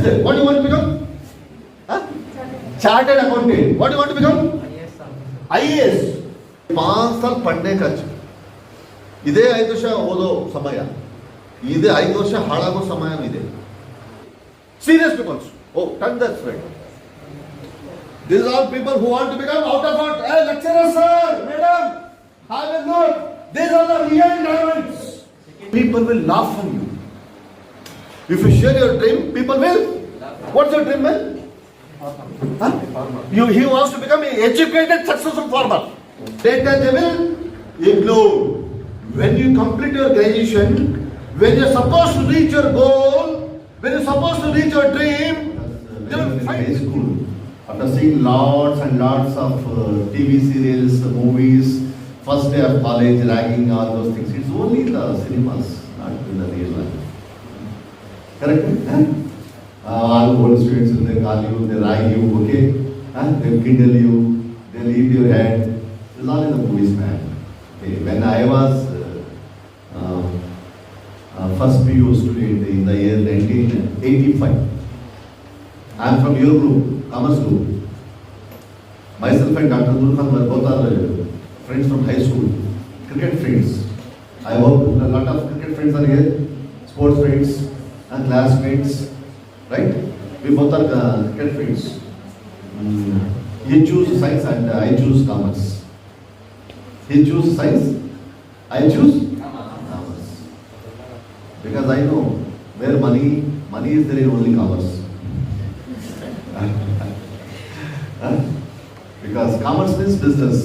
What do you want to become? Huh? Chartered accountant. What do you want to become? IAS. 5 साल पढ़ने का ಇದೇ 5 ವರ್ಷ ಓದೋ ಸಮಯ, ಇದೇ 5 ವರ್ಷ ಹಾಳಾಗೋ ಸಮಯನೂ ಇದೆ. Serious people. Oh, turn that straight. These are all people who want to become out of it. Hey, lecturer sir, madam, have a look. These are the real diamonds. People will laugh on you. If you share your dream, people will. What's your dream, man? Huh? He wants to become an educated, successful farmer. Later they will ignore. When you complete your graduation, when you're supposed to reach your goal, when you're supposed to reach your dream, they will fight. School. After seeing lots and lots of TV serials, movies, first day of college, ragging, all those things, it's only in the cinemas, not in the real life. Correct? All old students will call you, they rag you, okay? They'll kindle you, they'll eat your head. It's all in the movies, man. Okay. When I was first PU student in the year 1985, I am from your group, Commerce group. Myself and Dr. Durkhan were both are friends from high school, cricket friends. I work with a lot of cricket friends are here, sports friends and classmates, right? We both are cricket friends. He choose science and I choose commerce. He choose science, I choose commerce. Because I know where money is there in only commerce. Because commerce means business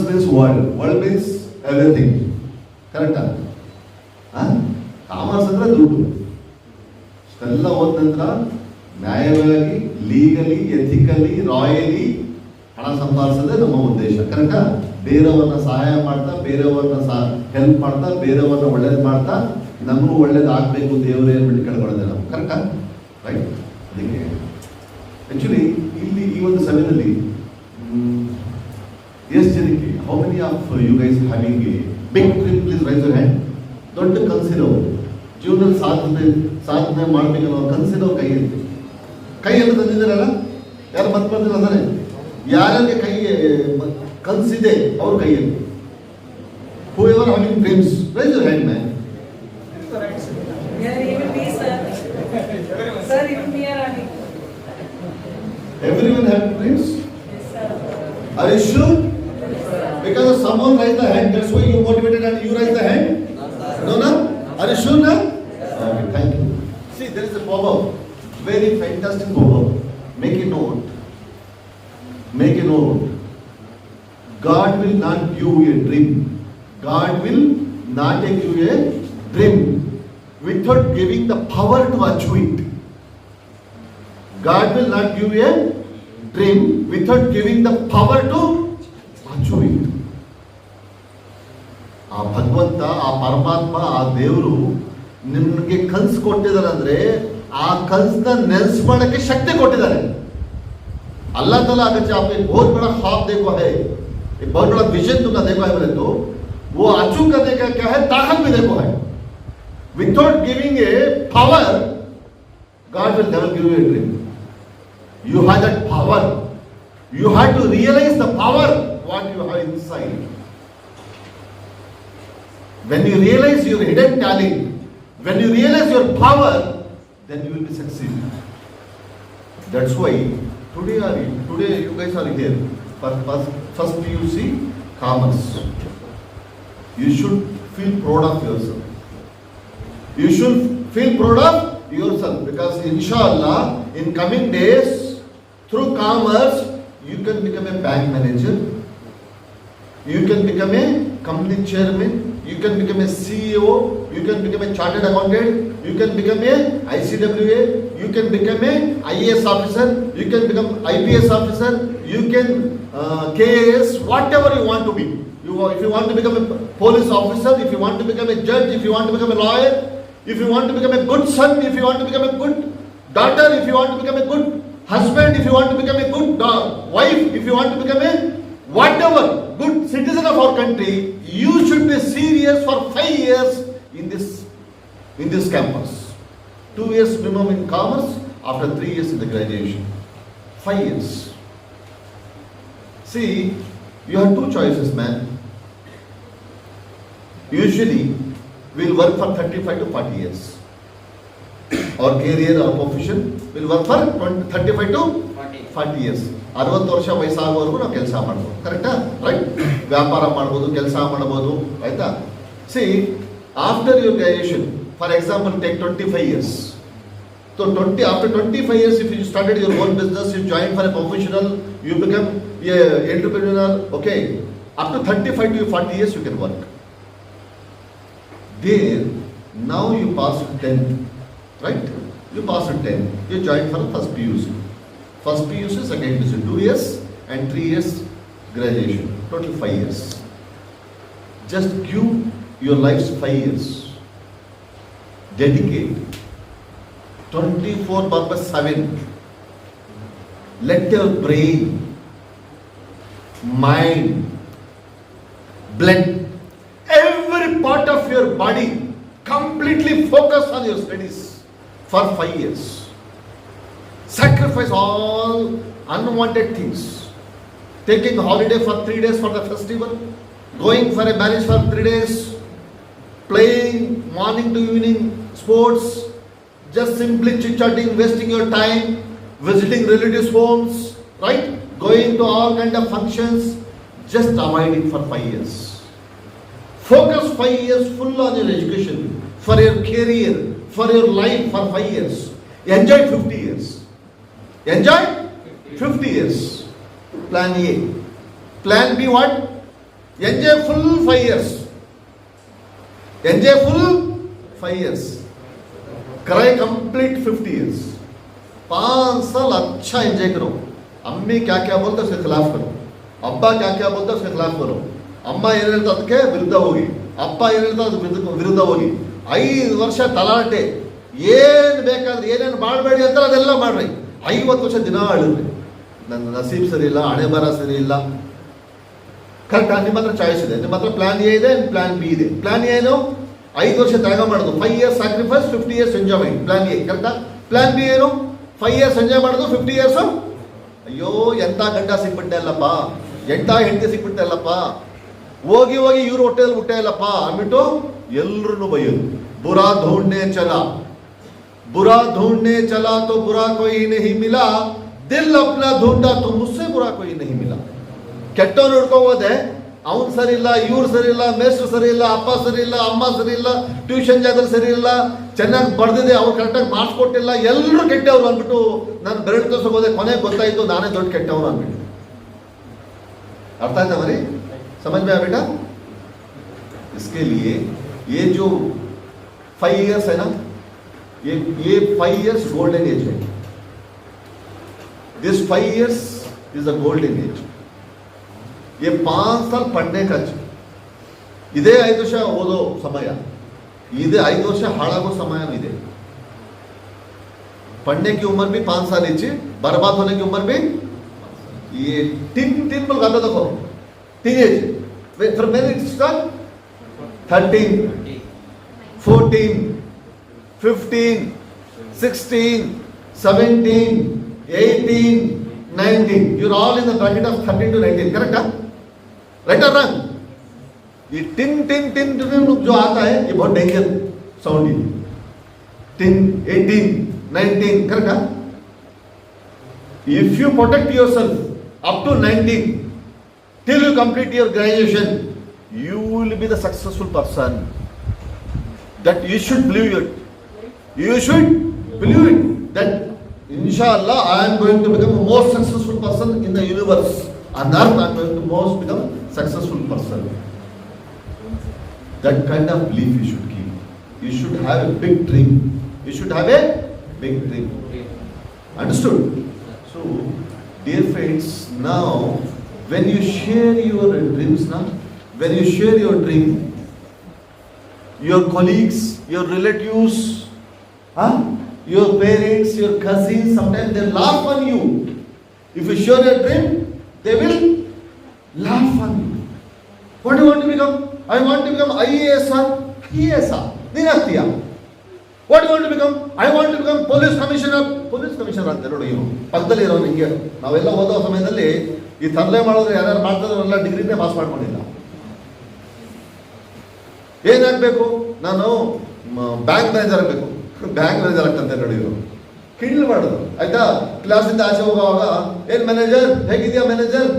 means world means everything. Correct? Commerce ಅಂದ್ರೆ ದುಡ್ಡು. ಎಲ್ಲ ಓದ ನಂತರ ನ್ಯಾಯವಾಗಿ, legally, ethically, rally ಹಣ ಸಂಪಾದಿಸೋದೇ ನಮ್ಮ ಉದ್ದೇಶ. ಕರೆಕ್ಟಾ? ಬೇರೆಯವ್ರನ್ನ ಸಹಾಯ ಮಾಡ್ತಾ, ಬೇರೆಯವ್ರನ್ನ ಹೆಲ್ಪ್ ಮಾಡ್ತಾ, ಬೇರೆಯವ್ರನ್ನ ಒಳ್ಳೇದು ಮಾಡ್ತಾ, ನಮಗೂ ಒಳ್ಳೇದು ಆಗ್ಬೇಕು ದೇವರೇ ಅಂದ್ಬಿಟ್ಟು ಕೇಳ್ಕೊಳ್ಳೋದೇ ನಾವು. ಕರೆಕ್ಟಾ? ರೈಟ್. ಅದಕ್ಕೆ ಆಕ್ಚುಲಿ ಇಲ್ಲಿ ಈ ಒಂದು ಸಮಯದಲ್ಲಿ ಎಷ್ಟು ಜನಕ್ಕೆ, how many of you guys having a big dream? Please raise your hand. ದೊಡ್ಡ ಕನಸಿರೋ ಜೀವನದಲ್ಲಿ ಸಾಧನೆ ಮಾಡಬೇಕನ್ನೋ ಕನಸಿರೋ ಕೈಯಲ್ಲಿ ತಂದಿದ್ದಾರಲ್ಲ, ಯಾರು ಮತ್ಪಂದ್ರೆ ಅಂದರೆ ಯಾರಿಗೆ ಕನಸಿದೆ ಅವ್ರ ಕೈಯಲ್ಲಿ. Whoever having dreams, raise your hand man. Everyone have dreams? Yes, sir. Are you sure? Because someone raised the hand, that's why you motivated and you raised the hand? No? Are you sure now? Okay, thank you. See, there is a proverb, very fantastic proverb. Make a note. God will not give you a dream. God will not give you a dream without giving the power to achieve it. God will not give you a dream without giving the power to achieve it. ಆ ಭಗವಂತ, ಆ ಪರಮಾತ್ಮ, ಆ ದೇವರು ನಿಮಗೆ ಕನಸು ಕೊಟ್ಟಿದ್ದಾರೆ ಅಂದ್ರೆ ಆ ಕನಸನ್ನ ನೆನೆಸ್ಕೊಳ್ಳಕ್ಕೆ ಶಕ್ತಿ ಕೊಟ್ಟಿದ್ದಾರೆ. अल्लाह ताला अगर आपको एक बहुत बड़ा ख्वाब देखो है, एक बहुत बड़ा विजन तुमने देखो है बोले तो वो अचीव करने का क्या है, ताकत भी देखो है. Without giving a power, God will never give you a dream. You have that power. You have to realize the power what you have inside. When you realize your hidden talent, when you realize your power, then you will be succeeding. That's why today you guys are here. First PUC Commerce. You should feel proud of yourself. You should feel proud of yourself because inshallah in coming days through commerce you can become a bank manager, you can become a company chairman, you can become a CEO, you can become a chartered accountant, you can become a ICWA, you can become a IAS officer, you can become IPS officer, you can KAS, whatever you want to be. If you want to become a police officer, if you want to become a judge, if you want to become a lawyer, if you want to become a good son, if you want to become a good daughter, if you want to become a good husband, if you want to become a good wife, if you want to become a whatever good citizen of our country, you should be serious for 5 years in this campus. 2 years minimum in commerce, after 3 years in the graduation, 5 years. See, you have two choices, man. Usually, we'll work for 35 to 40 years. Our career, our profession will work for 35 to 40 years. 60 ವರ್ಷ ವಯಸ್ಸಾಗುವವರೆಗೂ ನಾವು ಕೆಲಸ ಮಾಡ್ಬೋದು, ಕರೆಕ್ಟಾ? Right? ವ್ಯಾಪಾರ ಮಾಡ್ಬೋದು, ಕೆಲಸ ಮಾಡ್ಬೋದು, ಆಯ್ತಾ? C, after your graduation, for example, take 25 years. So after 25 years, if you started your own business, you join for a professional, you become an entrepreneur, okay, up to 35 to 40 years you can work. There, now you pass 10, right? You pass 10, you join for the first PUC. First PUC, second PUC, 2 years and 3 years graduation, total 5 years. Just give your life's 5 years. Dedicate 24/7. Let your brain, mind, blood, every part of your body completely focus on your studies for 5 years. Sacrifice all unwanted things. Taking holiday for 3 days for the festival, going for a marriage for 3 days, playing morning to evening sports, just simply chit-chatting, wasting your time, visiting relatives' homes, right? Going to all kind of functions, just avoid it for 5 years. Focus 5 years full on your education, for your career, for your life for 5 years. Enjoy 50 years. Enjoy 50 years. Plan A. Plan B what? Enjoy full 5 years. Enjoy full 5 years. Cry complete 50 years. 5 साल अच्छा enjoy करो. अम्मी क्या क्या बोलते उसके खिलाफ करो. अब्बा क्या क्या बोलते उसके खिलाफ करो. अम्मा ಏನು ಹೇಳ್ತಾ ಅದಕ್ಕೆ ವಿರುದ್ಧ ಹೋಗಿ. ಅಪ್ಪ ಏನು ಹೇಳ್ತಾ ಅದಕ್ಕೆ ವಿರುದ್ಧ ಹೋಗಿ. 5 ವರ್ಷ ತಲಾಟೆ. ಏನು ಬೇಕಾದ್ರೆ ಏನೇನು ಮಾಡಬೇಡಿ ಅಂತ ಅದೆಲ್ಲ ಮಾಡ್ರಿ. 50 ವರ್ಷ ದಿನ ಅಳಿದ್ರಿ. ನನ್ನ ನಸೀಬ್ ಸರಿ ಇಲ್ಲ, ಹಣೆ ಬರ ಸರಿ ಇಲ್ಲ. ಕರೆಕ್ಟ್, ನಿಮ್ಮ ಹತ್ರ ಚಾಯ್ಸ್ ಇದೆ. ನಿಮ್ಮ ಹತ್ರ ಪ್ಲಾನ್ ಎ ಇದೆ, ಪ್ಲಾನ್ ಬಿ ಇದೆ. ಪ್ಲಾನ್ ಏನು? 5 ವರ್ಷ ತ್ಯಾಗ ಮಾಡೋದು, 5 years sacrifice, 50 years enjoyment. Plan A ಕರೆಕ್ಟಾ? ಪ್ಲಾನ್ ಬಿ ಏನು? 5 years ಎಂಜಾಯ್ ಮಾಡೋದು, 50 years ಅಯ್ಯೋ ಎಂಥ ಗಂಡ ಸಿಕ್ಬಿಟ್ಟೆ ಅಲ್ಲಪ್ಪ, ಎಂಥ ಹೆಂಡತಿ ಸಿಕ್ಬಿಟ್ಟೆ ಅಲ್ಲಪ್ಪ, ಹೋಗಿ ಹೋಗಿ ಇವ್ರು ಹೊಟ್ಟೆಯಲ್ಲಿ ಹುಟ್ಟೆ ಅಲ್ಲಪ್ಪ ಅಂದ್ಬಿಟ್ಟು ಎಲ್ರೂ ಬೈಯೋದು. ಬುರಾ ಢೂಂಢನೆ ಚಲಾ, बुरा ढूंढने चला तो बुरा कोई नहीं मिला, दिल अपना ढूंढा तो मुझसे बुरा कोई नहीं मिला. ಕೆಟ್ಟವನು ಹುಡ್ಕೋ ಹೋದೆ, ಅವನು ಸರಿ ಇಲ್ಲ, ಇವ್ರು ಸರಿ ಇಲ್ಲ, ಮೇಸ್ಟ್ರು ಸರಿ ಇಲ್ಲ, ಅಪ್ಪ ಸರಿ ಇಲ್ಲ, ಅಮ್ಮ ಸರಿ ಇಲ್ಲ, ಟ್ಯೂಷನ್ ಜಾಗದಲ್ಲಿ ಸರಿ ಇಲ್ಲ, ಚೆನ್ನಾಗಿ ಬರ್ದಿದೆ, ಅವ್ರು ಕರೆಕ್ಟಾಗಿ ಮಾರ್ಕ್ಸ್ ಕೊಟ್ಟಿಲ್ಲ, ಎಲ್ಲರೂ ಕೆಟ್ಟವ್ರು ಅಂದ್ಬಿಟ್ಟು ನಾನು ಬೆರಳು ತೋರ್ಸೋಕೆ ಹೋದೆ, ಕೊನೆಗೆ ಗೊತ್ತಾಯ್ತು ನಾನೇ ದೊಡ್ಡ ಕೆಟ್ಟವನು ಅಂದ್ಬಿಟ್ಟು. ಅರ್ಥ ಆಯ್ತಾ ಮರಿ? समझ में आया बेटा? इसके लिए ये जो 5 years है ना, ये 5 years golden age है. This 5 years is a golden age. ये 5 साल पढ़ने का ಇದೇ 5 ವರ್ಷ ಓದೋ ಸಮಯ, ಇದೇ 5 ವರ್ಷ ಹಾಳಾಗೋ ಸಮಯ ಇದೆ. पढ़ने की उम्र भी 5 साल इच्छी, बर्बाद होने की उम्र भी ये तीन पल गाता देखो, teenage from when it start 13, 14, 15, 16, 17, 18, 19. You're all in the bracket of 13 to 19. Correct? Right or wrong? ये टिन जो आता है ये बहुत डेंजर साउंड है. 10, 18, 19. Correct? If you protect yourself up to 19 till you complete your graduation, you will be the successful person. That you should believe it. You should believe it that inshallah I am going to become a most successful person in the universe. On earth I am going to most become successful person. That kind of belief you should keep. You should have a big dream. You should have a big dream. Understood? So, dear friends, now when you share your dreams now, when you share your dream, your colleagues, your relatives, your parents, your cousins, sometimes they laugh on you. If you share your dream, they will laugh on you. What do you want to become? I want to become IAS or PSR. Ninatiya. What you want to become? I want to become police commissioner. Police commissioner ಅಂತ ನೋಡಿ, ಇವನು ಪಕ್ಕದಲ್ಲಿ ಇರೋ ನಿಂಗೆ ನಾವೆಲ್ಲ ಓದೋ ಸಮಯದಲ್ಲಿ ಈ ತರಲೆ ಮಾಡೋದ್ರೆ ಯಾರ್ಯಾರು ಮಾಡ್ತಾರಲ್ಲ ಡಿಗ್ರಿನೇ ಪಾಸ್ ಮಾಡ್ಕೊಂಡಿಲ್ಲ. ಏನಾಗಬೇಕು? ನಾನು ಬ್ಯಾಂಕ್ ಮ್ಯಾನೇಜರ್ ಆಗಬೇಕು. ಬ್ಯಾಂಕ್ ಮ್ಯಾನೇಜರ್ ಆಗ್ತಂತೆ ನೋಡಿ ಇವರು. ಕಿಂಡ್ಲ್ ಮಾಡೋದು ಆಯ್ತಾ? ಕ್ಲಾಸಿಂದ ಆಚೆ ಹೋಗುವಾಗ ಏನ್ ಮ್ಯಾನೇಜರ್, ಹೇಗಿದೆಯಾ ಮ್ಯಾನೇಜರ್,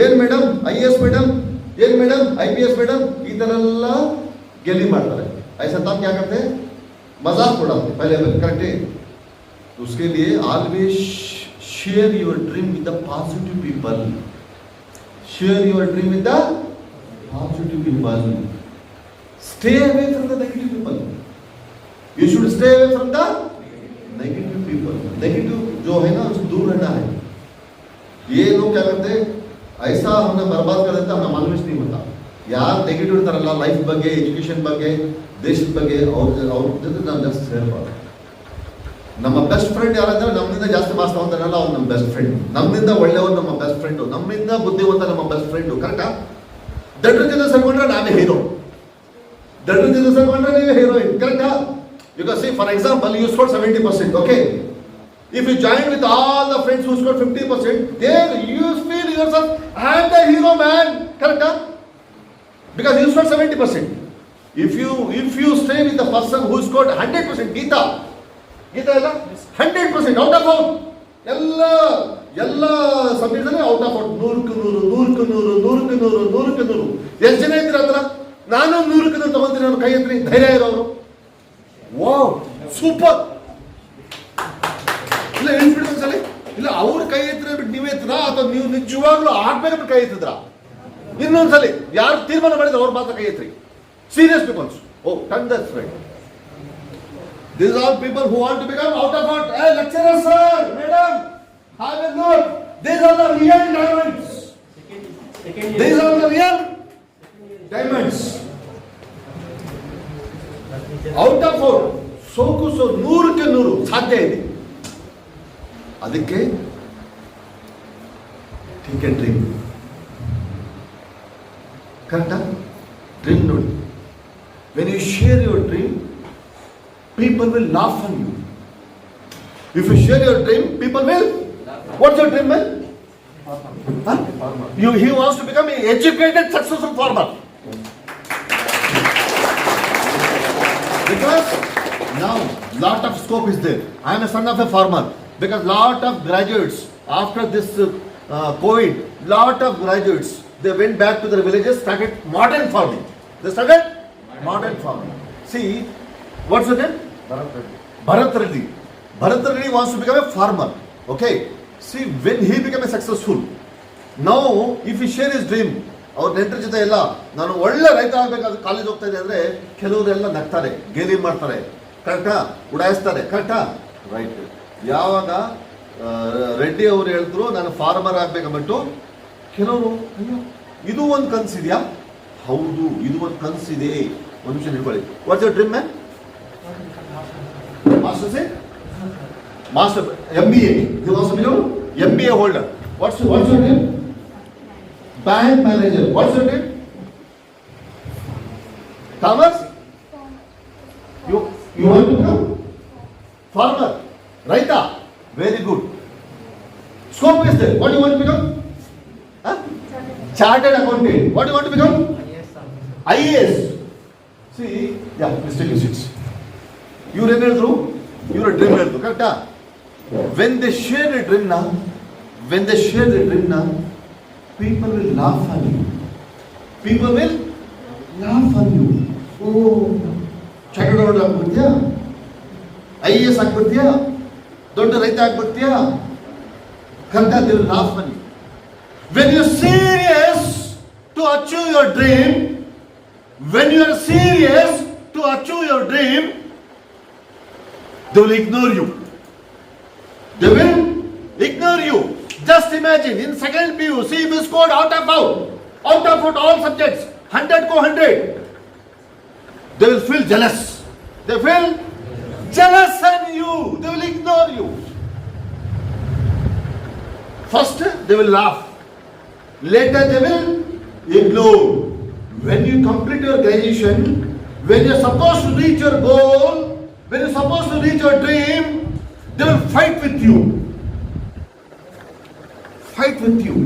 ಏನ್ ಮೇಡಮ್ IAS ಮೇಡಮ್, ಏನ್ ಮೇಡಮ್ IPS ಮೇಡಮ್, ಈ ತರ ಎಲ್ಲ ಗೆಲಿ ಮಾಡ್ತಾರೆ. ऐसा तब क्या करते हैं? मजाक उड़ाते पहले करेक्ट है. उसके लिए always share your dream with the positive people. Share your dream with the positive people. Stay away from the negative people. You should stay away from the negative people. Negative जो है ना उससे दूर रहना है. ये लोग क्या करते हैं? ऐसा हमने बर्बाद कर देता, हमें मालूम नहीं होता. यार नेगेटिव तरह लाइफ ಬಗ್ಗೆ, ಎಜುಕೇಶನ್ ಬಗ್ಗೆ, ದೇಶದ ಬಗ್ಗೆ ಅವ್ರ ಜೊತೆ ನಾವು ಜಾಸ್ತಿ ಸೇರಬಾರ್ದು. ನಮ್ಮ ಬೆಸ್ಟ್ ಫ್ರೆಂಡ್ ಯಾರಂದ್ರೆ ನಮ್ಮಿಂದ ಜಾಸ್ತಿ ಮಾರ್ಕ್ಸ್ ತಗೊಂತಾರಲ್ಲ ಅವ್ನು ನಮ್ಮ ಬೆಸ್ಟ್ ಫ್ರೆಂಡ್. ನಮ್ಮಿಂದ ಒಳ್ಳೆಯವ್ರು ನಮ್ಮ ಬೆಸ್ಟ್ ಫ್ರೆಂಡ್, ನಮ್ಮಿಂದ ಬುದ್ಧಿವಂತ ನಮ್ಮ ಬೆಸ್ಟ್ ಫ್ರೆಂಡ್. ಕರೆಕ್ಟಾ? ದಡ್ರ ಜೊತೆ ಸೇರ್ಕೊಂಡ್ರೆ ನಾವೇ ಹೀರೋ, ದಡ್ರ ಜೊತೆ ಸೇರ್ಕೊಂಡ್ರೆ ನೀವೇ ಹೀರೋಯಿನ್. ಕರೆಕ್ಟಾ? You can see for example you score 70%. Okay, if you join with all the friends who scored 50%, then you feel yourself I am the hero man. Correct? Because you scored 70%. If you stay with the person who scored 100%, Geeta ಎಲ್ಲ 100% out of out, ಎಲ್ಲ subjects ಅಲ್ಲಿ out of out, 100ಕ್ಕೆ 100. ಎಷ್ಟು ಜನ ಇದ್ದೀರ ಹತ್ರ? ನಾನು 100ಕ್ಕೆ 100 ತಗೊಂತೀನಿ ಅವ್ರು ಕೈ ಎತ್ತಿ, ಧೈರ್ಯ ಇರೋರು. Wow, super. ಇಲ್ಲ ಹೇಳ್ಬಿಡಿ ಒಂದ್ಸಲಿ. ಇಲ್ಲ ಅವ್ರು ಕೈ ಎತ್ತಿರ ಬಿಟ್ಟು ನೀವೇ ಎತ್ತಿದ್ರಾ ಅಥವಾ ನೀವು ನಿಜವಾಗ್ಲೂ ಆಗ್ಬೇಕಂತ ಕೈ ಎತ್ತಿದ್ರ? ಇನ್ನೊಂದ್ಸಲಿ ಯಾರು ತೀರ್ಮಾನ ಮಾಡಿದ್ರೆ ಅವ್ರು ಮಾತ್ರ ಕೈ ಎತ್ತಿ. Serious peoples. Oh, turn that right. These are people who want to become out of out. Hey, lecturer sir, madam, have a look. These are the real diamonds. These are the real diamonds. Out of out. ಸೋಕು 100ಕ್ಕೆ 100 ಸಾಧ್ಯ ಇದೆ. ಅದಕ್ಕೆ take a dream. ಕರೆಕ್ಟಾ? Dream ನೋಡಿ. When you share your dream, people will laugh on you. If you share your dream, people will. What's your dream, man? Huh? He wants to become an educated, successful farmer. Because now lot of scope is there. I am a son of a farmer. Because lot of graduates after this COVID, lot of graduates they went back to their villages, started modern farming. They started modern farming. See, what's the name? Bharat Reddy. Bharat Reddy wants to become a farmer. Okay. See, when he became a successful, now if he share his dream, ಅವ್ರ ನೆಂಟರ ಜೊತೆ ಎಲ್ಲ ನಾನು ಒಳ್ಳೆ ರೈತ ಆಗಬೇಕಾದ್ರೆ college ಹೋಗ್ತಾ ಇದೆ ಅಂದರೆ ಕೆಲವರೆಲ್ಲ ನಗ್ತಾರೆ, ಗೇಲಿ ಮಾಡ್ತಾರೆ. ಕರೆಕ್ಟಾ? ಉಡಾಯಿಸ್ತಾರೆ. ಕರೆಕ್ಟಾ? ರೈಟ್. ಯಾವಾಗ ರೆಡ್ಡಿ ಅವರು ಹೇಳಿದ್ರು ನಾನು ಫಾರ್ಮರ್ ಆಗ್ಬೇಕಂಬಿಟ್ಟು, ಕೆಲವರು ಅಯ್ಯೋ ಇದು ಒಂದು ಕನಸಿದೆಯಾ? ಹೌದು, ಇದು ಒಂದು ಕನಸಿದೆ. ಒಂದು ನಿಮಿಷ ನಿಲ್ಕೊಳ್ಳಿ. What's your dream man? Master say? Master MBA. He wants to become MBA holder. What's your name? Bank manager. What's your name? Thomas? You want to become farmer? Raita? Very good. Scope is there. What do you want to become? Huh? Chartered accountant. What do you want to become? IAS. See, yeah, let's take a seat. ಇವ್ರು ಏನು ಹೇಳಿದ್ರು? ಇವ್ರ dream ಹೇಳಿದ್ರು. ಕರೆಕ್ಟಾ? When they share a dream ನಾ, people will laugh on you. ಓ, chartered accountant ಆಗ್ಬಿಡ್ತೀಯಾ? IAS ಆಗ್ಬಿಡ್ತೀಯಾ? ದೊಡ್ಡ ರೈತ ಆಗ್ಬಿಡ್ತೀಯಾ? ಕರೆಕ್ಟಾ? They will laugh on you. When you are serious to achieve your dream, they will ignore you. Just imagine, in second PU, see if you scored out of out all subjects, 100 ko 100. They will feel jealous. They feel jealous on you. They will ignore you. First, they will laugh. Later, they will ignore. When you complete your graduation, when you are supposed to reach your goal, when you're supposed to reach your dream, they will fight with you. Fight with you.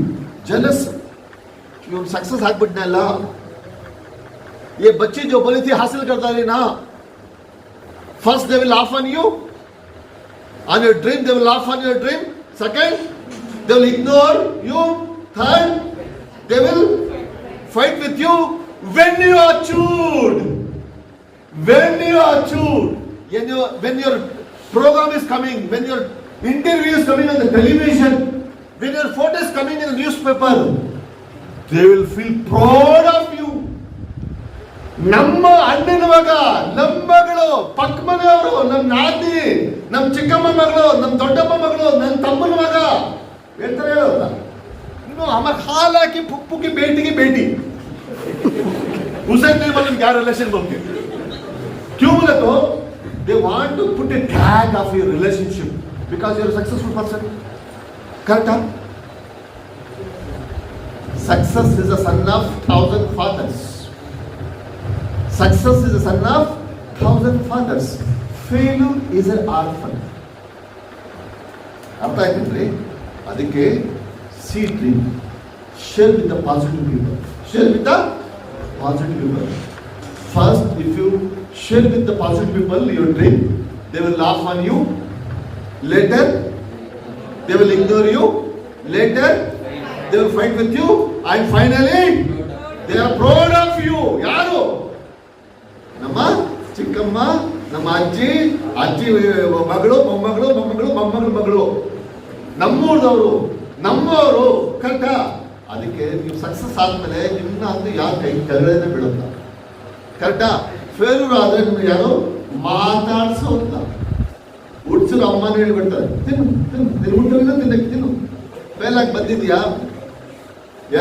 Jealous. You success ಆಗ್ಬಿಟ್ನೆ ಅಲ್ಲ, ये बच्ची जो बोली थी हासिल करता रही ना. First they will laugh on you, on your dream they will laugh on your dream. Second, they will ignore you. Third, they will fight with you when you are chewed. When you are chewed. When your program is coming, when your interview is coming on the television, when your photo is coming in the newspaper, they will feel proud of you. ನಮ್ಮ ಅಣ್ಣನ ಮಗ, ನಮ್ಮ ಮಗಳು, ಪಕ್ಕ ಮನೆಯವರು, ನಮ್ಮ ನಾದಿ, ನಮ್ಮ ಚಿಕ್ಕಮ್ಮ ಮಗಳು, ನಮ್ಮ ದೊಡ್ಡಮ್ಮ ಮಗಳು, ನನ್ನ ತಮ್ಮನ ಮಗ ಹೇಳ್ತಾರೆ. ಹೇಳೋಲ್ಲ ಇನ್ನು ಆಮೇಲೆ ಹಾಲು ಹಾಕಿ ಪುಕ್ಕಿ ಬೇಟಿಗೆ ಬೇಟಿ ಹುಸೇನ್ ನಿಮಗೆ क्या रिलेशन बोल के क्यों बोले तो they want to put a tag of your relationship because you are a successful person. Correct? Success is a son of 1,000 fathers. Success is a son of 1,000 fathers. Failure is an orphan. ಅರ್ಥ ಆಯ್ತೇನ್ರಿ? ಅದಕ್ಕೆ C dream, share with the positive people. Share with the positive people. First, if you share with the positive people your dream, they will laugh on you. Later, they will ignore you. Later, they will fight with you. And finally, they are proud of you. ಯಾರು? ನಮ್ಮ ಚಿಕ್ಕಮ್ಮ, ನಮ್ಮ ಅಜ್ಜಿ, ಅಜ್ಜಿ ಮಗಳು, ಮೊಮ್ಮಗಳು, ಮೊಮ್ಮಗಳು, ಮೊಮ್ಮಗಳ ಮಗಳು, ನಮ್ಮೂರದವರು, ನಮ್ಮವರು. ಕರೆಕ್ಟಾ? ಅದಕ್ಕೆ ನೀವು ಸಕ್ಸಸ್ ಆದ್ಮೇಲೆ ನಿಮ್ಮನ್ನ ಅಂತೂ ಯಾರು ಕೈ ಕೆಳಗಡೆ ಬೀಳುತ್ತ. ಕರೆಕ್ಟಾ? ಫೇಲ್ಯೂರ್ ಆದ್ರೆ ನಿಮ್ಗೆ ಯಾರು ಮಾತಾಡ್ಸೋಲ್ಲ. ಹುಡ್ಸರು ಅಮ್ಮನ ಹೇಳ್ಬಿಡ್ತಾರೆ, ತಿನ್ನು ತಿನ್ನು ತಿನ್ನು ಊಟವಿಲ್ಲ ತಿನ್ನಕ್ಕೆ ತಿನ್ನು. ಫೇಲ್ ಆಗಿ ಬಂದಿದ್ಯಾ?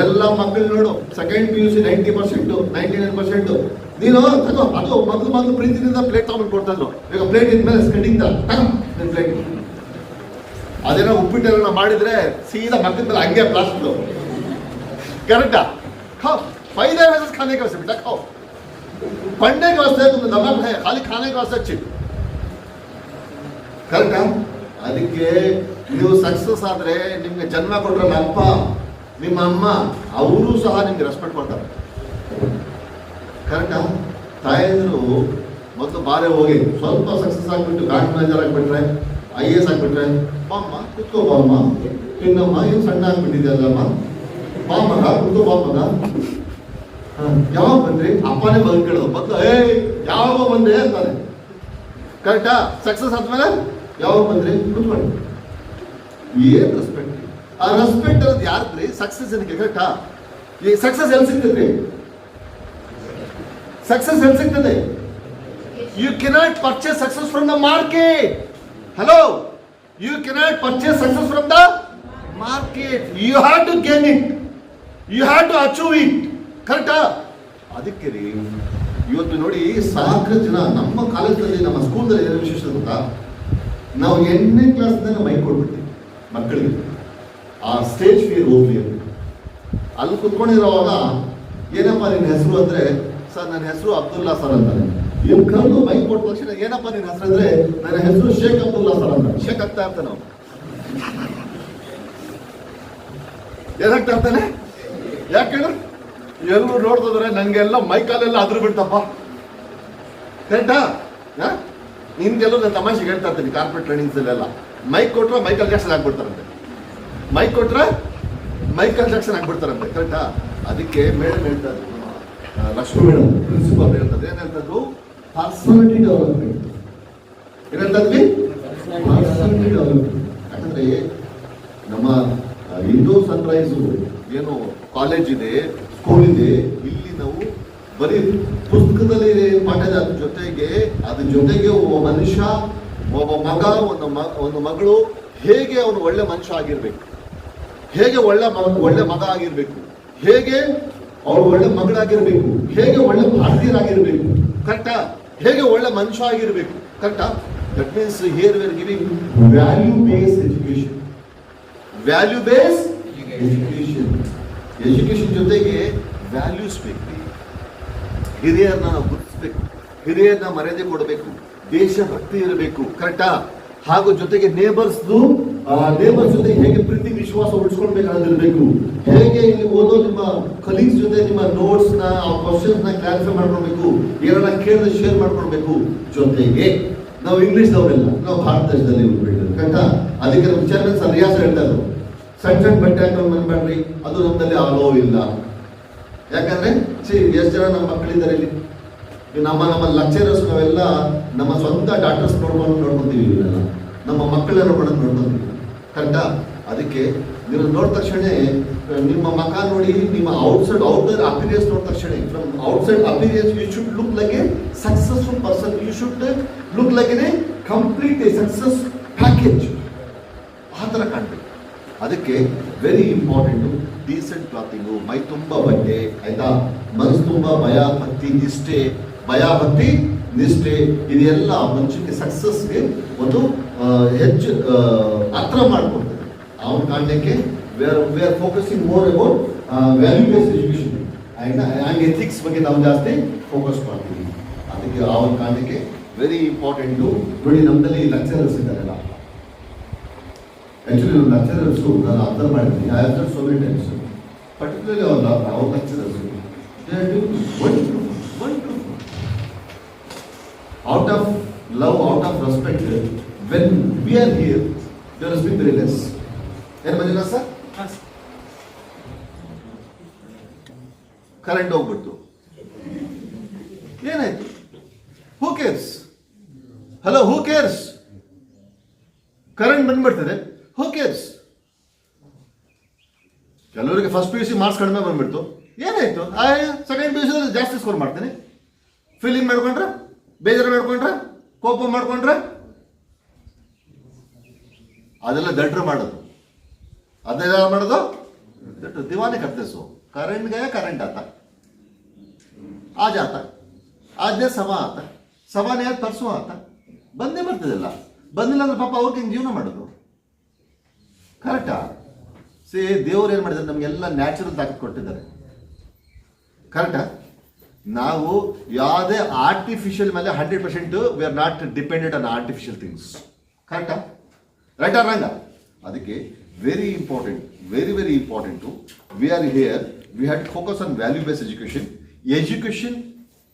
ಎಲ್ಲ ಮಕ್ಕಳು ನೋಡು, ಸೆಕೆಂಡ್ PUC 90%, 99%. ನೀನು ತಗೋ, ಅದು ಮೊದಲು ಪ್ರೀತಿಯಿಂದ ಪ್ಲೇಟ್ ತಗೊಂಡು ಕೊಡ್ತಾನು. ಈಗ ಪ್ಲೇಟ್ ಇದ್ಮೇಲೆ ಕಡಿಂದ ನಿನ್ ಪ್ಲೇಟ್. ಅದೇನೋ ಉಪ್ಪಿಟ್ಟೆಲ್ಲ ಮಾಡಿದ್ರೆ ಸೀದಾ ಮಕ್ಕಳ ಮೇಲೆ ಹಂಗೆ ಪ್ಲಾಸ್ಟರ್. करेक्टा? खाओ, फायदा है वैसे खाने के वास्ते बेटा, खाओ. पढ़ने के वास्ते तुम नमक है, खाली खाने के वास्ते अच्छी. करेक्टा? ಅದಕ್ಕೆ ನೀವು ಸಕ್ಸಸ್ ಆದ್ರೆ ನಿಮ್ಗೆ ಜನ್ಮ ಕೊಟ್ರಲ್ಲ ಅಪ್ಪ, ನಿಮ್ಮ ಅಮ್ಮ, ಅವರು ಸಹ ನಿಮ್ಗೆ ರೆಸ್ಪೆಕ್ಟ್ ಕೊಡ್ತಾರೆ. ಕರೆಕ್ಟಾ? ತಾಯಂದ್ರು ಮೊದಲು ಬಾರೆ ಹೋಗಿ ಸ್ವಲ್ಪ ಸಕ್ಸಸ್ ಆಗ್ಬಿಟ್ಟು ಬ್ಯಾಂಕ್ ಮ್ಯಾನೇಜರ್ ಆಗ್ಬಿಟ್ರೆ, IAS ಆಗ್ಬಿಟ್ರೆ, ಬಾಮ್ಮ ಕುತ್ಕೋ, ಬಾಮ್ಮ ತಿನ್ನಮ್ಮ, ಏನು ಸಣ್ಣ ಆಗ್ಬಿಟ್ಟಿದೆಯಲ್ಲಮ್ಮ, ಬಾ ಮಗ ಕುತ್ಕೋ, ಬಾ ಮಗ. ಯಾವಾಗ ಬಂದ್ರಿ? ಅಪ್ಪನೇ ಬಂದು ಕೇಳೋದು ಮೊದಲು, ಯಾವಾಗ ಬಂದ್ರೆ ಅಂತಾನೆ. ಕರೆಕ್ಟಾ? ಸಕ್ಸಸ್ ಆದ್ಮೇಲೆ ಯಾವಾಗ ಬಂದ್ರಿ ಕುತ್ಕೊಳ್ಳಿ. ಏನ್ ರೆಸ್ಪೆಕ್ಟ್? ಆ ರೆಸ್ಪೆಕ್ಟ್ ಅನ್ನೋದು ಯಾರ್ದ್ರಿ? ಸಕ್ಸಸ್ ಏನಕ್ಕೆ? ಕರೆಕ್ಟಾ? ಈ ಸಕ್ಸಸ್ ಎಲ್ಲಿ ಸಿಗ್ತದ್ರಿ? ಸಕ್ಸಸ್ ಎಲ್ಲಿ ಸಿಗ್ತದೆ? You cannot purchase success from the market. Hello, you cannot purchase success from the market. You have to gain it, you have to achieve it. ಕರೆಕ್ಟಾ? ಅದಕ್ಕೆ ರೀ ಇವತ್ತು ನೋಡಿ ಸಾಕಷ್ಟು ಜನ ನಮ್ಮ ಕಾಲೇಜ್ನಲ್ಲಿ, ನಮ್ಮ ಸ್ಕೂಲ್ನಲ್ಲಿ ಏನು ವಿಶೇಷ ಗೊತ್ತಾ? ನಾವು 8ನೇ ಕ್ಲಾಸ್ದಾಗ ಮೈಕ್ ಕೊಟ್ಬಿಡ್ತೀವಿ ಮಕ್ಕಳಿಗೆ, ಆ ಸ್ಟೇಜ್ ಫಿಯರ್ ಹೋಗ್ಲಿ ಅಂತ. ಅಲ್ಲಿ ಕುತ್ಕೊಂಡಿರೋವಾಗ ಏನಪ್ಪ ನಿನ್ನ ಹೆಸರು ಅಂದರೆ, ಸರ್ ನನ್ನ ಹೆಸರು ಅಬ್ದುಲ್ಲಾ ಸರ್ ಅಂತಾರೆ. ಇವ್ರು ಕರೆದು ಮೈಕ್ ಕೊಟ್ಟ ತಕ್ಷಣ ಏನಪ್ಪ ನಿನ್ನ ಹೆಸರು ಅಂದರೆ, ನನ್ನ ಹೆಸರು ಶೇಖ್ ಅಬ್ದುಲ್ಲಾ ಸರ್ ಅಂತ. ಶೇಖ್ ಆಗ್ತಾ ಇರ್ತಾನೆ ನಾವು. ಏನಾಗ್ತಾ ಇರ್ತಾನೆ? ಯಾಕೆ ಹೇಳು? ಎಲ್ಲರೂ ನೋಡ್ತಿದ್ರೆ ನನಗೆಲ್ಲ ಮೈಕಲ್ಲೆಲ್ಲ ಅದ್ರ ಬಿಡ್ತಪ್ಪ. ಕರೆಕ್ಟಾ? ನಿನ್ಗೆಲ್ಲೂ ನಾನು ತಮಾಷೆಗೆ ಹೇಳ್ತಾ ಇರ್ತೀನಿ, ಕಾರ್ಪೊರೇಟ್ ಟ್ರೈನಿಂಗ್ಸಲ್ಲೆಲ್ಲ ಮೈಕ್ ಕೊಟ್ರೆ ಮೈಕಲ್ ಜಾಕ್ಸನ್ ಆಗ್ಬಿಡ್ತಾರಂತೆ. ಮೈಕ್ ಕೊಟ್ರೆ ಮೈಕಲ್ ಜಾಕ್ಸನ್ ಆಗ್ಬಿಡ್ತಾರಂತೆ. ಕರೆಕ್ಟಾ? ಅದಕ್ಕೆ ಮೇಡಮ್ ಹೇಳ್ತಾ ಇದ್ರು, ಲಕ್ಷ್ಮಿ ಮೇಡಮ್ ಪ್ರಿನ್ಸಿಪಾಲ್ ಹೇಳ್ತಾರೆ, ಏನ್ ಹೇಳ್ತದ್ರು? Personality development. ಏನ್ ಹೇಳ್ತದ್ವಿ? Personality development. ಯಾಕಂದ್ರೆ ನಮ್ಮ ಹಿಂದೂ ಸನ್ರೈಸು ಏನು ಕಾಲೇಜ್ ಇದೆ, ಸ್ಕೂಲ್ ಇದೆ, ಇಲ್ಲಿ ನಾವು ಬರೀ ಪುಸ್ತಕದಲ್ಲಿ ಪಾಠದ ಅದ್ರ ಜೊತೆಗೆ ಒಬ್ಬ ಮನುಷ್ಯ, ಒಬ್ಬ ಮಗ, ಒಂದು ಮಗಳು ಹೇಗೆ ಅವನು ಒಳ್ಳೆ ಮನುಷ್ಯ ಆಗಿರ್ಬೇಕು, ಹೇಗೆ ಒಳ್ಳೆ ಮಗ ಆಗಿರ್ಬೇಕು, ಹೇಗೆ ಅವ್ರು ಒಳ್ಳೆ ಮಗಳಾಗಿರ್ಬೇಕು, ಹೇಗೆ ಒಳ್ಳೆ ಭಾರತೀಯರಾಗಿರ್ಬೇಕು. ಕರೆಕ್ಟಾ? ಹೇಗೆ ಒಳ್ಳೆ ಮನುಷ್ಯ ಆಗಿರ್ಬೇಕು. ಕರೆಕ್ಟಾ? That means here we are giving value based education. Value based education. Education ಜೊತೆಗೆ ವ್ಯಾಲ್ಯೂಸ್ ಬೇಕು. ಹಿರಿಯರನ್ನ ನಾವು ಗುರುತಿಸ್ಬೇಕು, ಹಿರಿಯರನ್ನ ಮರ್ಯಾದೆ ಕೊಡಬೇಕು, ದೇಶಭಕ್ತಿ ಇರಬೇಕು, ಕರೆಕ್ಟಾ? ಹಾಗೂ ಜೊತೆಗೆ ನೇಬರ್ಸ್ ಜೊತೆ ಹೇಗೆ ಪ್ರೀತಿ ವಿಶ್ವಾಸ ಉಳಿಸ್ಕೊಳ್ಬೇಕಾದಿರ್ಬೇಕು. ಹೇಗೆ ಇಲ್ಲಿ ಓದೋ ನಿಮ್ಮ ಕಲೀಗ್ಸ್ ಜೊತೆ ನಿಮ್ಮ ನೋಟ್ಸ್ ನ ಕ್ವಶನ್ಸ್ ನ ಕ್ಲಾರಿಫೈ ಮಾಡ್ಕೊಳ್ಬೇಕು, ಏನಾರ ಕೇಳಿದ್ರೆ ಶೇರ್ ಮಾಡ್ಕೊಳ್ಬೇಕು. ಜೊತೆಗೆ ನಾವು ಇಂಗ್ಲಿಷ್ ದವರೆಲ್ಲ ನಾವು ಭಾರತ ದೇಶದಲ್ಲಿ ಉಳ್ಬಿಟ್ಟಿದ್ವಿ, ಕರೆಕ್ಟಾ? ಅದಕ್ಕೆ ನಮ್ಮ ಚೇರ್ಮನ್ ಸರ್ ರಿಯಾಸ್ ಹೇಳ್ತಾ ಇದ್ರು, ಸಣ್ಣ ಸಣ್ಣ ಬಟ್ಟೆ ಹಾಕೊಂಡು ಬಂದ್ಬೇಡ್ರಿ, ಅದು ನಮ್ಮಲ್ಲಿ ಆಲೋ ಇಲ್ಲ. ಯಾಕಂದ್ರೆ ಎಷ್ಟು ಜನ ನಮ್ಮ ಮಕ್ಕಳಿದ್ದಾರೆ ಇಲ್ಲಿ, ನಮ್ಮ ಲೆಕ್ಚರರ್ಸ್ ನಾವೆಲ್ಲ ನಮ್ಮ ಸ್ವಂತ ಡಾಕ್ಟರ್ಸ್ ನೋಡ್ಕೊಂತೀವಿ, ಇವೆಲ್ಲ ನಮ್ಮ ಮಕ್ಕಳೆಲ್ಲ ನೋಡ್ಕೊಂತೀವಿ, ಕರೆಕ್ಟಾ? ಅದಕ್ಕೆ ನೀವು ನೋಡಿದ ತಕ್ಷಣ ನಿಮ್ಮ ಮಕ ನೋಡಿ, ನಿಮ್ಮ ಔಟ್ಸೈಡ್ ಅಪಿರಿಯನ್ಸ್ ನೋಡಿದ ತಕ್ಷಣ, from outside appearance you should look like a successful person, you should look like a complete a success package, ಆ ಥರ ಕಾಣಬೇಕು. ಅದಕ್ಕೆ ವೆರಿ ಇಂಪಾರ್ಟೆಂಟು ಡೀಸೆಂಟ್ ಕ್ಲಾತಿಂಗು, ಮೈ ತುಂಬ ಬಟ್ಟೆ, ಆಯ್ತಾ? ಮನಸ್ಸು ತುಂಬ ಭಯ ಭಕ್ತಿ ನಿಷ್ಠೆ, ಇದೆಲ್ಲ ಮನುಷ್ಯನಿಗೆ ಸಕ್ಸಸ್ಗೆ ಒಂದು ಹೆಚ್ಚು ಹತ್ರ ಮಾಡಿಕೊಡ್ತದೆ. ಅವನ ಕಾರಣಕ್ಕೆ we are focusing more about value based education and ethics ಬಗ್ಗೆ ನಾವು ಜಾಸ್ತಿ ಫೋಕಸ್ ಮಾಡ್ತೀವಿ. ಅದಕ್ಕೆ ಅವನ ಕಾರಣಕ್ಕೆ ವೆರಿ ಇಂಪಾರ್ಟೆಂಟು. ನೋಡಿ, ನಮ್ಮಲ್ಲಿ ಲೆಕ್ಚರರ್ಸ್ ಇದ್ದಾರಲ್ಲ, ಆ್ಯಕ್ಚುಲಿ ಲೆಕ್ಚರರ್ಸು ನಾನು ಅಬ್ಸರ್ವ್ ಮಾಡಿದ್ದೀನಿ, I have so many times, particularly ಅವ್ರ lecturers out of love, out of respect, when we are here, there has been very less. ಏನು ಬಂದಿಲ್ಲ ಸರ್? ಕರೆಂಟ್ ಹೋಗ್ಬಿಟ್ಟು ಏನಾಯ್ತು? ಹೂ ಕೇರ್ಸ್? ಹಲೋ, ಹೂ ಕೇರ್ಸ್? ಕರೆಂಟ್ ಬಂದ್ಬಿಡ್ತದೆ, ಹೂ CARES? ಕೆಲವರಿಗೆ first PUC marks ಕಡಿಮೆ ಬಂದ್ಬಿಡ್ತು, ಏನಾಯ್ತು? ಸೆಕೆಂಡ್ PUC ಜಾಸ್ತಿ ಸ್ಕೋರ್ ಮಾಡ್ತೀನಿ. ಫೀಲಿಂಗ್ ಮಾಡ್ಕೊಂಡ್ರೆ, ಬೇಜಾರು ಮಾಡ್ಕೊಂಡ್ರೆ, ಕೋಪ ಮಾಡ್ಕೊಂಡ್ರೆ, ಅದೆಲ್ಲ ದಡ್ರು ಮಾಡೋದು. ಅದೆಲ್ಲ ಮಾಡೋದು ದಡ್ರು. ದಿವಾನೆ करते सो करंट गया, करंट आता, आज आता, आज ने सभा आता, सभा ने परसों आता, ಬಂದೇ ಬರ್ತದಲ್ಲ. ಬಂದಿಲ್ಲ ಅಂದ್ರೆ ಪಾಪ ಅವ್ರಿಗೆ ಹಿಂಗೆ ಜೀವನ ಮಾಡೋದು, ಕರೆಕ್ಟಾ? ದೇವ್ರು ಏನು ಮಾಡಿದ್ದಾರೆ, ನಮಗೆಲ್ಲ ನ್ಯಾಚುರಲ್ ತಾಕತ್ ಕೊಟ್ಟಿದ್ದಾರೆ, ಕರೆಕ್ಟಾ? ನಾವು ಯಾವುದೇ ಆರ್ಟಿಫಿಷಿಯಲ್ ಮೇಲೆ 100% we are not dependent on artificial things, ಕರೆಕ್ಟಾ? Right or wrong? ಅದಕ್ಕೆ very important, very important. We are here, we had to focus on value based education. Education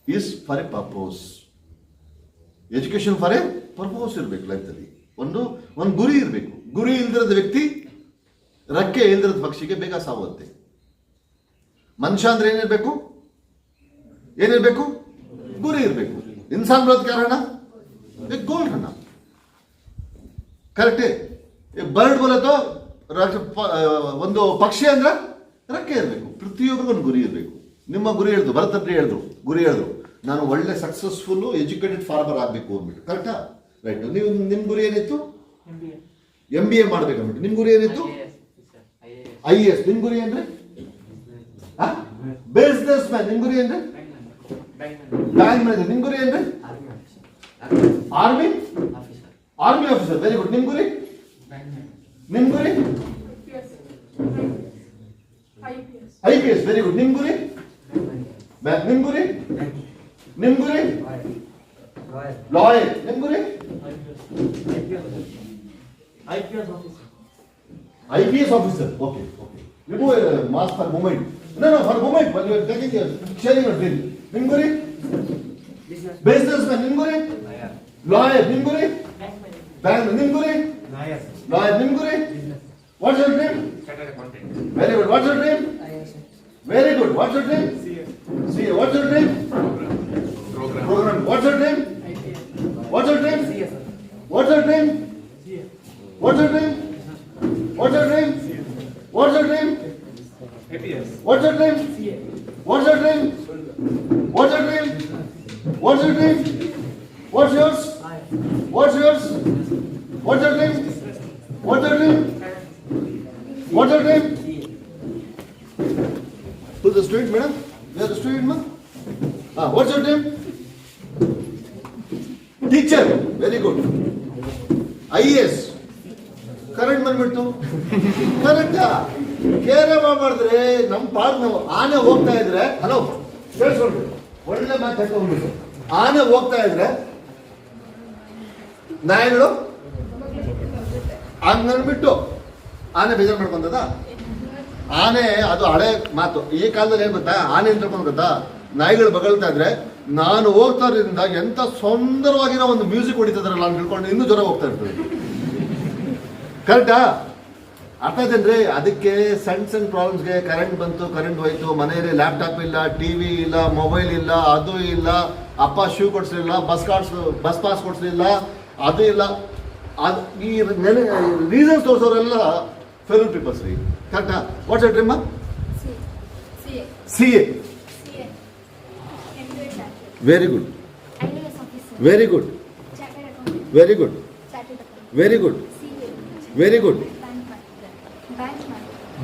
is for a purpose. Education for a purpose ಇರಬೇಕು ಲೈಫಲ್ಲಿ. ಒಂದು ಗುರಿ ಇರಬೇಕು. ಗುರಿ ಇಲ್ದಿರೋದ ವ್ಯಕ್ತಿ, ರೆಕ್ಕೆ ಇಲ್ದಿರೋದ ಪಕ್ಷಿಗೆ ಬೇಗ ಸಾವುತ್ತೆ. ಮನುಷ್ಯ ಅಂದ್ರೆ ಏನಿರಬೇಕು? ಗುರಿ ಇರಬೇಕು. ಇನ್ಸಾನ್ ಬರೋದಕ್ಕೆ ಕಾರಣ ಗೋಲ್ रहना, ಕರೆಕ್ಟೇ? ಬರ್ಡ್ ಬೋಲತ್ತೋ, ಒಂದು ಪಕ್ಷಿ ಅಂದ್ರೆ ರೆಕ್ಕೆ ಇರಬೇಕು. ಪ್ರತಿಯೊಬ್ಬರಿಗೂ ಒಂದು ಗುರಿ ಇರಬೇಕು. ನಿಮ್ಮ ಗುರಿ ಹೇಳಿದ್ರು, ಭರತನ್ರಿ ಗುರಿ ಹೇಳಿದ್ರು, ನಾನು ಒಳ್ಳೆ ಸಕ್ಸಸ್ಫುಲ್ ಎಜುಕೇಟೆಡ್ ಫಾರ್ಮರ್ ಆಗಬೇಕು ಅಂದ್ಬಿಟ್ಟು, ಕರೆಕ್ಟಾ? ರೈಟ್. ನೀವು ನಿಮ್ಮ ಗುರಿ ಏನಿತ್ತು? MBA ಮಾಡ್ಬೇಕಂದ್ಬಿಟ್ಟು. ನಿಮ್ಮ ಗುರಿ ಏನಿತ್ತು? IAS. ನಿಮ್ಮ ಗುರಿ ಅಂದ್ರೆ ಬಿಸ್ನೆಸ್ ಮ್ಯಾನ್. ನಿಮ್ಮ ಗುರಿ ಅಂದ್ರೆ ಬ್ಯಾಂಕ್ ಮ್ಯಾನೇಜರ್. ನಿಮ್ಮ ಗುರಿ ಅಂದ್ರೆ ಆರ್ಮಿ ಆಫೀಸರ್. Very good. ನಿಮ್ಮ ಗುರಿ? IPS. Very good. ನಿಮ್ಮ ಗುರಿ? ಲಾಯರ್. ನಿಮ್ಮ ಗುರಿ? IPS officer. Okay. Remove mask for moment. No, for moment. But you are taking sharing your dream. ನಿಮ್ಮ ಗುರಿ? businessman. ನಿಮ್ಮ ಗುರಿ? lawyer. ನಿಮ್ಮ ಗುರಿ? bank. ನಿಮ್ಮ ಗುರಿ? lawyer. ನಿಮ್ಮ ಗುರಿ? what's your dream? Very good. What's your dream? Very good. What's your dream? CA. What's your dream? Program. What's your dream? What's your dream? What's your dream? What's your dream? What's your dream? What's your dream? APS. What's your dream? What's your dream? What's your dream? What's your dream? What's yours? What's yours? What's your dream? What's your dream? What's your dream? Who's the student, madam? You are the student, ma'am? What's your dream? Teacher. Very good. IAS. Current ಬಂದ್ಬಿಡ್ತು, ಕರೆಕ್ಟಾ? ಕೇರಳ ಮಾಡಿದ್ರೆ ನಮ್ಮ park ನಾವು ಆನೆ ಹೋಗ್ತಾ ಇದ್ರೆ, hello ಕೇಳಿಸ್ಕೊಂಡ್ರಿ, ಒಳ್ಳೆ ಮಾತು ಹಾಕೊಂಡ್ಬಿಟ್ಟು, ಆನೆ ಹೋಗ್ತಾ ಇದ್ರೆ ನಾಯಿಗಳು ಹಂಗನ್ಬಿಟ್ಟು ಆನೆ ಬೇಜಾರು ಮಾಡ್ಕೊಂತದ. ಆನೆ ಅದು ಹಳೆ ಮಾತು. ಈ ಕಾಲದಲ್ಲಿ ಏನ್ ಗೊತ್ತಾ, ಆನೆ ಅಂತ ತಿಳ್ಕೊಂಡು ಗೊತ್ತಾ, ನಾಯಿಗಳು ಬಗಳ್ತಾ ಇದ್ರೆ ನಾನು ಹೋಗ್ತಾ ಇರೋದ್ರಿಂದ ಎಂತ ಸುಂದರವಾಗಿರೋ ಒಂದು ಮ್ಯೂಸಿಕ್ ಹೊಡಿತಿದ್ರಲ್ಲ ನಾನು ತಿಳ್ಕೊಂಡು ಇನ್ನೂ ಜ್ವರ ಹೋಗ್ತಾ ಇರ್ತದೆ. ಕರೆಕ್ಟಾ? ಅರ್ಥ ಆಯ್ತೇನ್ರಿ? ಅದಕ್ಕೆ ಸಣ್ಣ ಸಣ್ಣ ಪ್ರಾಬ್ಲಮ್ಸ್ಗೆ ಕರೆಂಟ್ ಬಂತು, ಕರೆಂಟ್ ಹೋಯ್ತು, ಮನೆಯಲ್ಲಿ ಲ್ಯಾಪ್ಟಾಪ್ ಇಲ್ಲ, ಟಿವಿ ಇಲ್ಲ, ಮೊಬೈಲ್ ಇಲ್ಲ, ಅದು ಇಲ್ಲ, ಅಪ್ಪ ಶೂ ಕೊಡ್ಸಲಿಲ್ಲ, ಬಸ್ ಪಾಸ್ ಕೊಡ್ಸಲಿಲ್ಲ, ಅದು ಇಲ್ಲ, ಅದು ಈ ರೀಸನ್ಸ್ ತೋರಿಸೋರೆಲ್ಲ ಫೇಲ್ಯೂರ್ ಪೀಪಲ್ಸ್ ರೀ. ಕರೆಕ್ಟಾ? What's your dream? CA. Very good, very good, very good, very good, very good.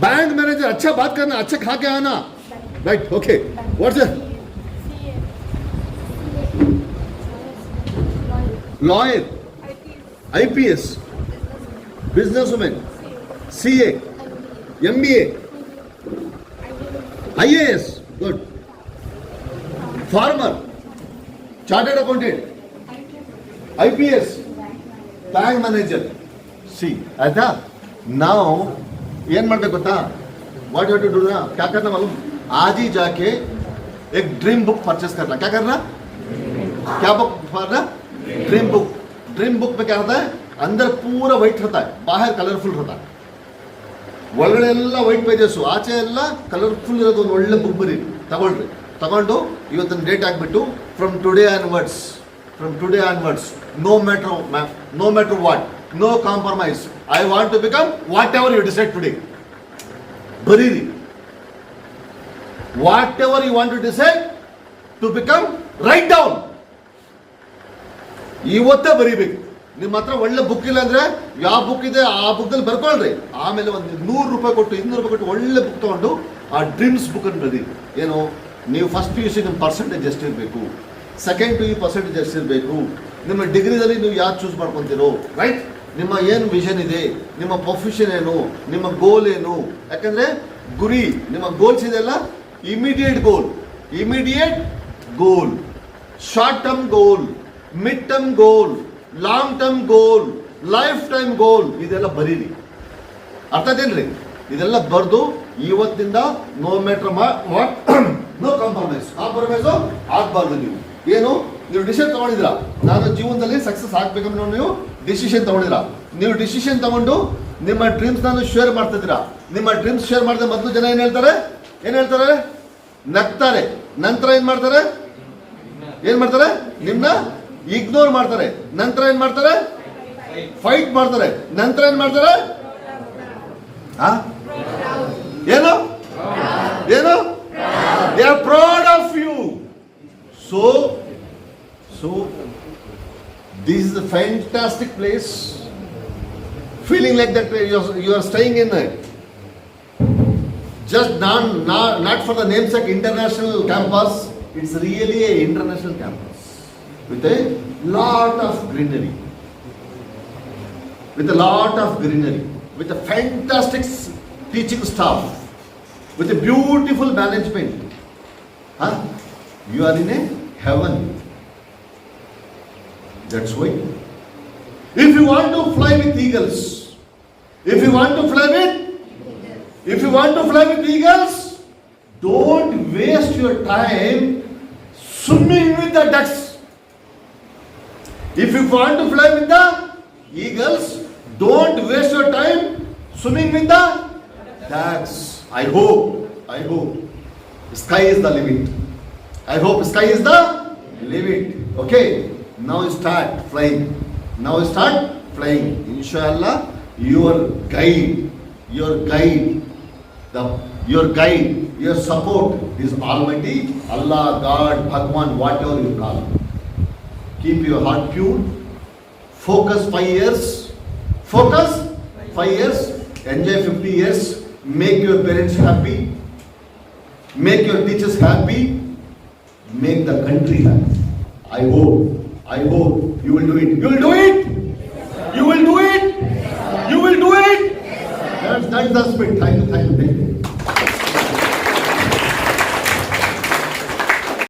Bank manager, अच्छा बात करना, अच्छा खा के आना. Right, okay. What's lawyer, IPS, business women, CA, MBA, IAS, good. Farmer, chartered accountant, IPS, bank manager. सी आयता. Now ಏನ್ ಮಾಡ್ಬೇಕು ಗೊತ್ತಾ? What you have to do ना, क्या करना मालूम? आज ही जाके एक ड्रीम बुक परचेस करना. क्या करना? क्या बुक पढ़ना? Dream book. ड्रीम बुक में क्या होता है? अंदर पूरा व्हाइट रहता है, बाहर कलरफुल रहता है. ಒಳಗಡೆ ಎಲ್ಲ ವೈಟ್ ಪೇಜಸ್ಸು, ಆಚೆ ಎಲ್ಲ ಕಲರ್ಫುಲ್ ಇರೋದು ಒಂದು ಒಳ್ಳೆ ಬುಕ್ ಬರೀ ತಗೊಳ್ರಿ. ತಗೊಂಡು ಇವತ್ತಿನ ಡೇಟ್ ಹಾಕ್ಬಿಟ್ಟು from today onwards no matter what, no compromise, I want to become whatever you decide today. ಬರೀರಿ. Whatever you want to decide to become, write down. ಇವತ್ತೇ ಬರೀಬೇಕು. ನಿಮ್ಮ ಹತ್ರ ಒಳ್ಳೆ ಬುಕ್ ಇಲ್ಲ ಅಂದ್ರೆ ಯಾವ ಬುಕ್ ಇದೆ ಆ ಬುಕ್ದಲ್ಲಿ ಬರ್ಕೊಳ್ರಿ. ಆಮೇಲೆ ಒಂದು 100 ರೂಪಾಯಿ ಕೊಟ್ಟು 200 ರೂಪಾಯಿ ಕೊಟ್ಟು ಒಳ್ಳೆ ಬುಕ್ ತಗೊಂಡು ಆ ಡ್ರೀಮ್ಸ್ ಬುಕ್ ಅನ್ನು ಬರೀ. ಏನು, ನೀವು ಫಸ್ಟ್ PUC ನಿಮ್ಮ ಪರ್ಸೆಂಟೇಜ್ ಎಷ್ಟಿರಬೇಕು, ಸೆಕೆಂಡ್ PU ಪರ್ಸೆಂಟೇಜ್ ಎಷ್ಟಿರಬೇಕು, ನಿಮ್ಮ ಡಿಗ್ರಿದಲ್ಲಿ ನೀವು ಯಾವ್ದು ಚೂಸ್ ಮಾಡ್ಕೊತೀರೋ, ರೈಟ್? ನಿಮ್ಮ ಏನು ವಿಷನ್ ಇದೆ, ನಿಮ್ಮ ಪ್ರೊಫೆಷನ್ ಏನು, ನಿಮ್ಮ ಗೋಲ್ ಏನು. ಯಾಕಂದ್ರೆ ಗುರಿ, ನಿಮ್ಮ ಗೋಲ್ಸ್ ಇದೆಲ್ಲ immediate goal, short term goal, mid term goal, long term goal, lifetime goal, ಇದೆಲ್ಲ ಬರೀರಿ. ಅರ್ಥ ಆಯ್ತೇನ್ರಿ? ಇದೆಲ್ಲ ಬರೆದು ಇವತ್ತಿಂದ no matter what, no compromise ಆಗ್ಬಾರ್ದು. ನೀವು ಡಿಸಿಷನ್ ತಗೊಂಡಿದ್ರ, ನಾನು ಜೀವನದಲ್ಲಿ ಸಕ್ಸಸ್ ಆಗ್ಬೇಕಂದ್ರೆ ನೀವು ಡಿಸಿಷನ್ ತಗೊಂಡಿದ್ರ. ನೀವು ಡಿಸಿಷನ್ ತಗೊಂಡು ನಿಮ್ಮ ಡ್ರೀಮ್ಸ್ ನಾನು ಶೇರ್ ಮಾಡ್ತಿದ್ದೀರಾ. ನಿಮ್ಮ ಡ್ರೀಮ್ಸ್ ಶೇರ್ ಮಾಡಿದ ಮೊದಲು ಜನ ಏನ್ ಹೇಳ್ತಾರೆ? ನಗ್ತಾರೆ. ನಂತರ ಏನ್ ಮಾಡ್ತಾರೆ? ನಿಮ್ನ ಇಗ್ನೋರ್ ಮಾಡ್ತಾರೆ. ನಂತರ ಏನ್ ಮಾಡ್ತಾರೆ? ಫೈಟ್ ಮಾಡ್ತಾರೆ. ನಂತರ ಏನ್ ಮಾಡ್ತಾರೆ? ಏನು they are proud of you. So this is a fantastic place, feeling like that you are staying in it. Just not for the namesake international campus, it's really a international campus with a lot of greenery, with a fantastic teaching staff, with a beautiful management. You are in a heaven. That's why if you want to fly with eagles, don't waste your time swimming with the ducks. If you want to fly with the eagles, don't waste your time swimming with the ducks. I hope sky is the limit. Okay, now start flying. Inshallah, your guide, your support is Almighty Allah, God, Bhagwan, whatever you call. Keep your heart pure. Focus 5 years. Enjoy 50 years. Make your parents happy. Make your teachers happy. Make the country happy. I hope you will do it. You will do it. That's the spirit. Thank you.